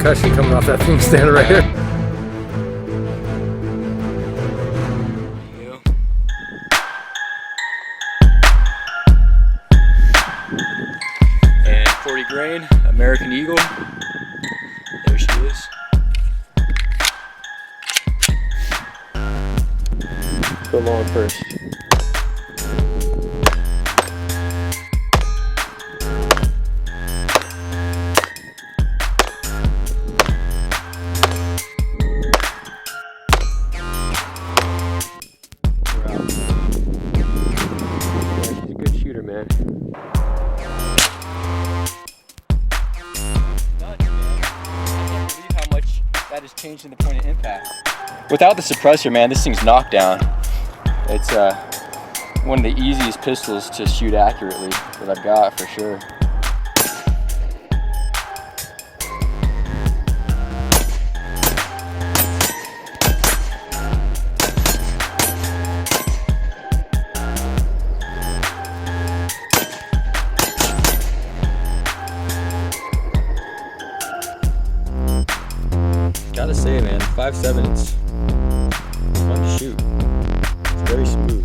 concussion coming off that thing standing right here. And 40 grain, American Eagle. There she is. Go long first. Man. I can't believe how much that has changed in the point of impact. Without the suppressor, man, this thing's knocked down. It's one of the easiest pistols to shoot accurately that I've got for sure. Gotta say, man, 5.7, it's fun to shoot. It's very smooth.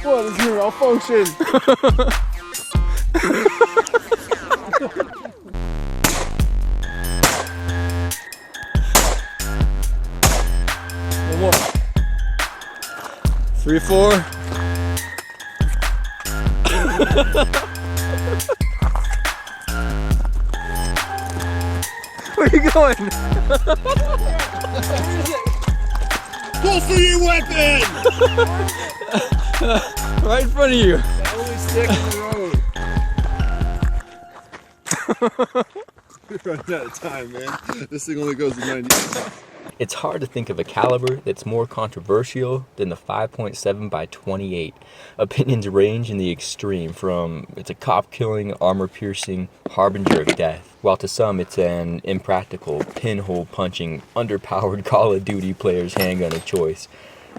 What is your malfunction? One more. 3, 4. Where are you going? Pull for your weapon! Right in front of you. The only stick in the road. We're running out of time, man. This thing only goes to 90. It's hard to think of a caliber that's more controversial than the 5.7x28. Opinions range in the extreme from it's a cop-killing, armor-piercing harbinger of death, while to some it's an impractical, pinhole-punching, underpowered Call of Duty player's handgun of choice.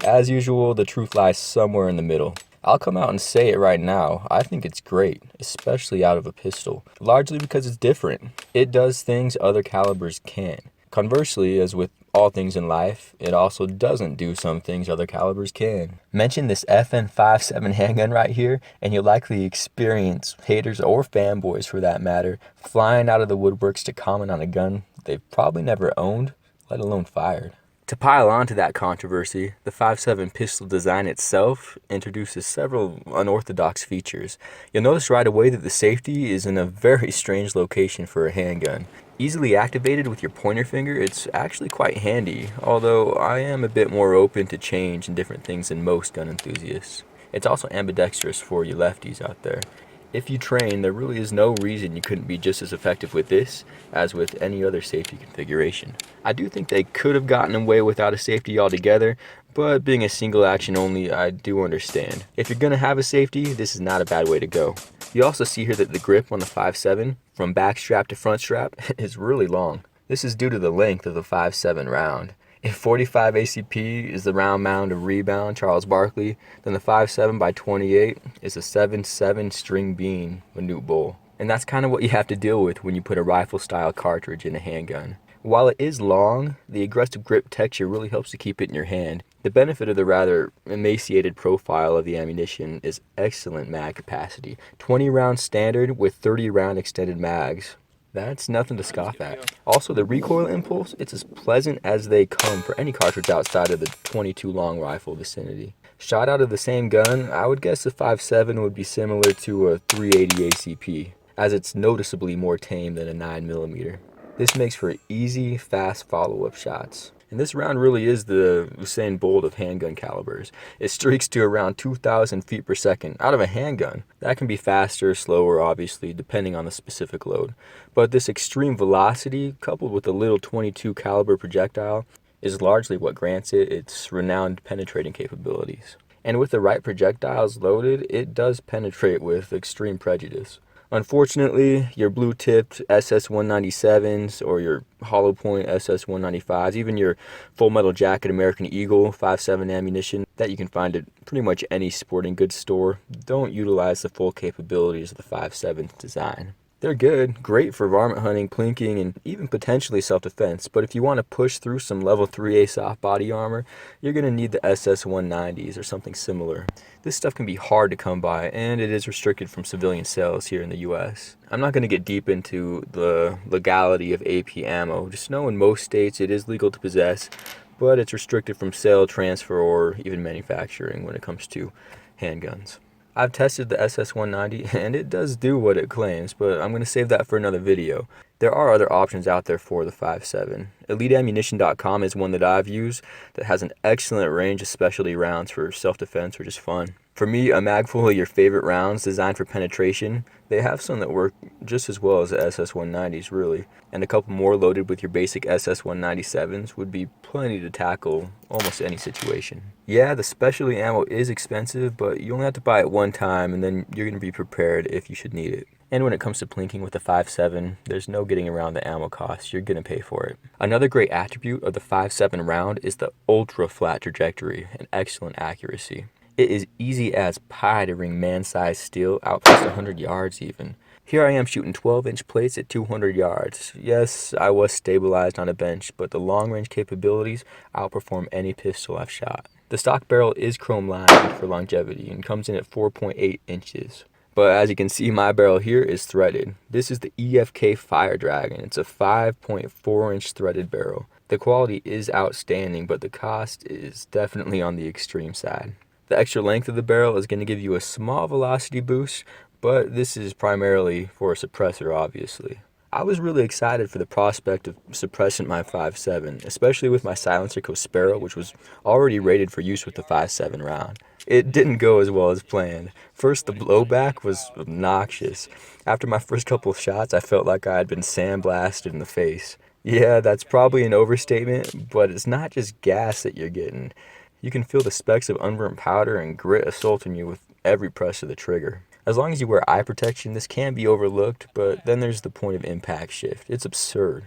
As usual, the truth lies somewhere in the middle. I'll come out and say it right now, I think it's great, especially out of a pistol, largely because it's different. It does things other calibers can't. Conversely, as with all things in life, it also doesn't do some things other calibers can. Mention this FN 5.7 handgun right here, and you'll likely experience haters or fanboys for that matter flying out of the woodworks to comment on a gun they've probably never owned, let alone fired. To pile on to that controversy, the 5.7 pistol design itself introduces several unorthodox features. You'll notice right away that the safety is in a very strange location for a handgun. Easily activated with your pointer finger, it's actually quite handy, although I am a bit more open to change and different things than most gun enthusiasts. It's also ambidextrous for you lefties out there. If you train, there really is no reason you couldn't be just as effective with this as with any other safety configuration. I do think they could have gotten away without a safety altogether, but being a single action only, I do understand. If you're going to have a safety, this is not a bad way to go. You also see here that the grip on the 5.7, from back strap to front strap, is really long. This is due to the length of the 5.7 round. If 45 ACP is the round mound of rebound Charles Barkley, then the 5.7x28 is a 7.7 string bean Manute Bull. And that's kind of what you have to deal with when you put a rifle-style cartridge in a handgun. While it is long, the aggressive grip texture really helps to keep it in your hand. The benefit of the rather emaciated profile of the ammunition is excellent mag capacity. 20 round standard with 30 round extended mags. That's nothing to scoff at. Also, the recoil impulse, it's as pleasant as they come for any cartridge outside of the 22 long rifle vicinity. Shot out of the same gun, I would guess the 5.7 would be similar to a 380 ACP, as it's noticeably more tame than a 9mm. This makes for easy, fast follow-up shots. And this round really is the Usain Bolt of handgun calibers. It streaks to around 2,000 feet per second out of a handgun. That can be faster, slower, obviously, depending on the specific load. But this extreme velocity, coupled with a little .22 caliber projectile, is largely what grants it its renowned penetrating capabilities. And with the right projectiles loaded, it does penetrate with extreme prejudice. Unfortunately, your blue-tipped SS-197s or your hollow point SS-195s, even your Full Metal Jacket American Eagle 5.7 ammunition that you can find at pretty much any sporting goods store, don't utilize the full capabilities of the 5.7 design. They're good, great for varmint hunting, plinking, and even potentially self-defense, but if you want to push through some level 3A soft body armor, you're going to need the SS-190s or something similar. This stuff can be hard to come by, and it is restricted from civilian sales here in the US. I'm not going to get deep into the legality of AP ammo. Just know in most states it is legal to possess, but it's restricted from sale, transfer, or even manufacturing when it comes to handguns. I've tested the SS-190 and it does do what it claims, but I'm going to save that for another video. There are other options out there for the 5.7. EliteAmmunition.com is one that I've used that has an excellent range of specialty rounds for self-defense or just fun. For me, a mag full of your favorite rounds designed for penetration, they have some that work just as well as the SS-190s really, and a couple more loaded with your basic SS-197s would be plenty to tackle almost any situation. Yeah, the specialty ammo is expensive, but you only have to buy it one time and then you're going to be prepared if you should need it. And when it comes to plinking with the 5.7, there's no getting around the ammo cost. You're going to pay for it. Another great attribute of the 5.7 round is the ultra flat trajectory and excellent accuracy. It is easy as pie to ring man-sized steel out past 100 yards even. Here I am shooting 12-inch plates at 200 yards. Yes, I was stabilized on a bench, but the long-range capabilities outperform any pistol I've shot. The stock barrel is chrome lined for longevity and comes in at 4.8 inches. But as you can see, my barrel here is threaded. This is the EFK Fire Dragon. It's a 5.4-inch threaded barrel. The quality is outstanding, but the cost is definitely on the extreme side. The extra length of the barrel is going to give you a small velocity boost, but this is primarily for a suppressor, obviously. I was really excited for the prospect of suppressing my 5.7, especially with my silencer Cospero, which was already rated for use with the 5.7 round. It didn't go as well as planned. First, the blowback was obnoxious. After my first couple of shots, I felt like I had been sandblasted in the face. Yeah, that's probably an overstatement, but it's not just gas that you're getting. You can feel the specks of unburnt powder and grit assaulting you with every press of the trigger. As long as you wear eye protection, this can be overlooked, but then there's the point of impact shift. It's absurd.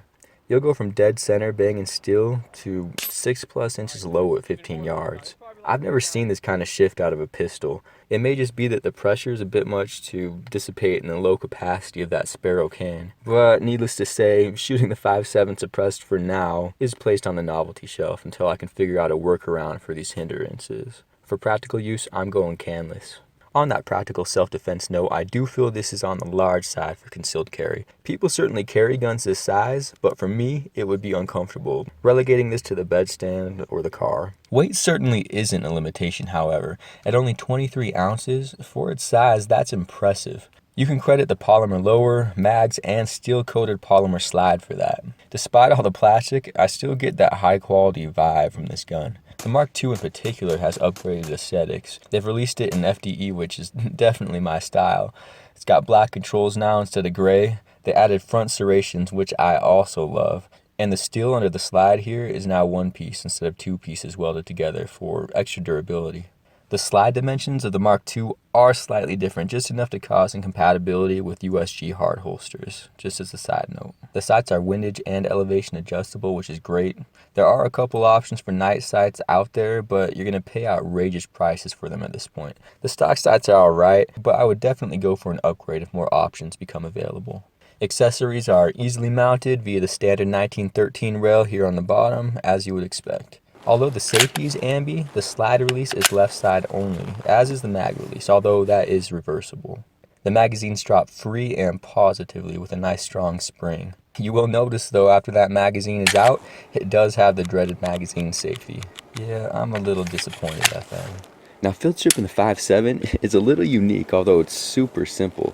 You'll go from dead center banging steel to 6+ inches low at 15 yards. I've never seen this kind of shift out of a pistol. It may just be that the pressure is a bit much to dissipate in the low capacity of that Sparrow can. But needless to say, shooting the 5.7 suppressed for now is placed on the novelty shelf until I can figure out a workaround for these hindrances. For practical use, I'm going canless. On that practical self-defense note, I do feel this is on the large side for concealed carry. People certainly carry guns this size, but for me, it would be uncomfortable, relegating this to the bedstand or the car. Weight certainly isn't a limitation, however. At only 23 ounces, for its size, that's impressive. You can credit the polymer lower, mags, and steel-coated polymer slide for that. Despite all the plastic, I still get that high-quality vibe from this gun. The Mark II in particular has upgraded aesthetics. They've released it in FDE, which is definitely my style. It's got black controls now instead of gray. They added front serrations, which I also love. And the steel under the slide here is now one piece instead of two pieces welded together for extra durability. The slide dimensions of the Mark II are slightly different, just enough to cause incompatibility with USG hard holsters, just as a side note. The sights are windage and elevation adjustable, which is great. There are a couple options for night sights out there, but you're going to pay outrageous prices for them at this point. The stock sights are alright, but I would definitely go for an upgrade if more options become available. Accessories are easily mounted via the standard 1913 rail here on the bottom, as you would expect. Although the safety is ambi, the slide release is left side only, as is the mag release, although that is reversible. The magazines drop free and positively with a nice strong spring. You will notice though, after that magazine is out, it does have the dreaded magazine safety. Yeah, I'm a little disappointed at that. Now field stripping the 5.7 is a little unique, although it's super simple.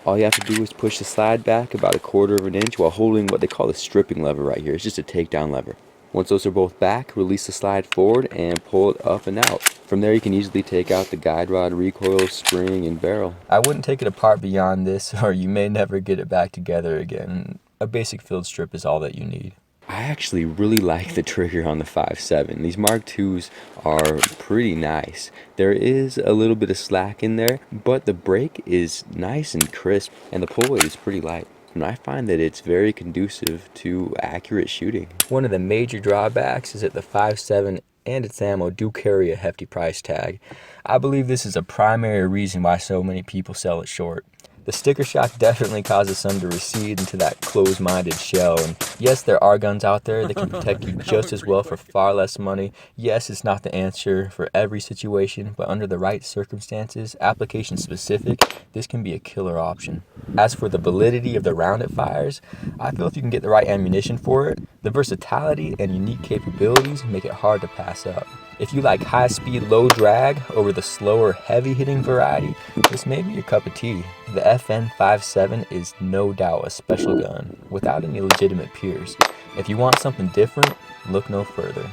All you have to do is push the slide back about 1/4 of an inch while holding what they call the stripping lever right here. It's just a takedown lever. Once those are both back, release the slide forward and pull it up and out. From there you can easily take out the guide rod, recoil, spring, and barrel. I wouldn't take it apart beyond this, or you may never get it back together again. A basic field strip is all that you need. I actually really like the trigger on the 5.7. These Mark IIs are pretty nice. There is a little bit of slack in there, but the break is nice and crisp, and the pull weight is pretty light. And I find that it's very conducive to accurate shooting. One of the major drawbacks is that the 5.7 and its ammo do carry a hefty price tag. I believe this is a primary reason why so many people sell it short. The sticker shock definitely causes some to recede into that closed-minded shell, and yes, there are guns out there that can protect you just as well for far less money. Yes, it's not the answer for every situation, but under the right circumstances, application specific, this can be a killer option. As for the validity of the round it fires, I feel if you can get the right ammunition for it, the versatility and unique capabilities make it hard to pass up. If you like high speed, low drag over the slower, heavy hitting variety, this may be your cup of tea. The FN 5.7 is no doubt a special gun without any legitimate peers. If you want something different, look no further.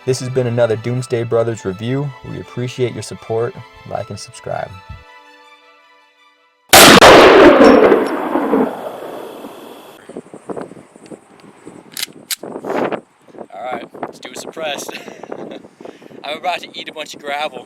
This has been another Doomsday Brothers review. We appreciate your support. Like and subscribe. Alright, let's do it suppressed. I'm about to eat a bunch of gravel.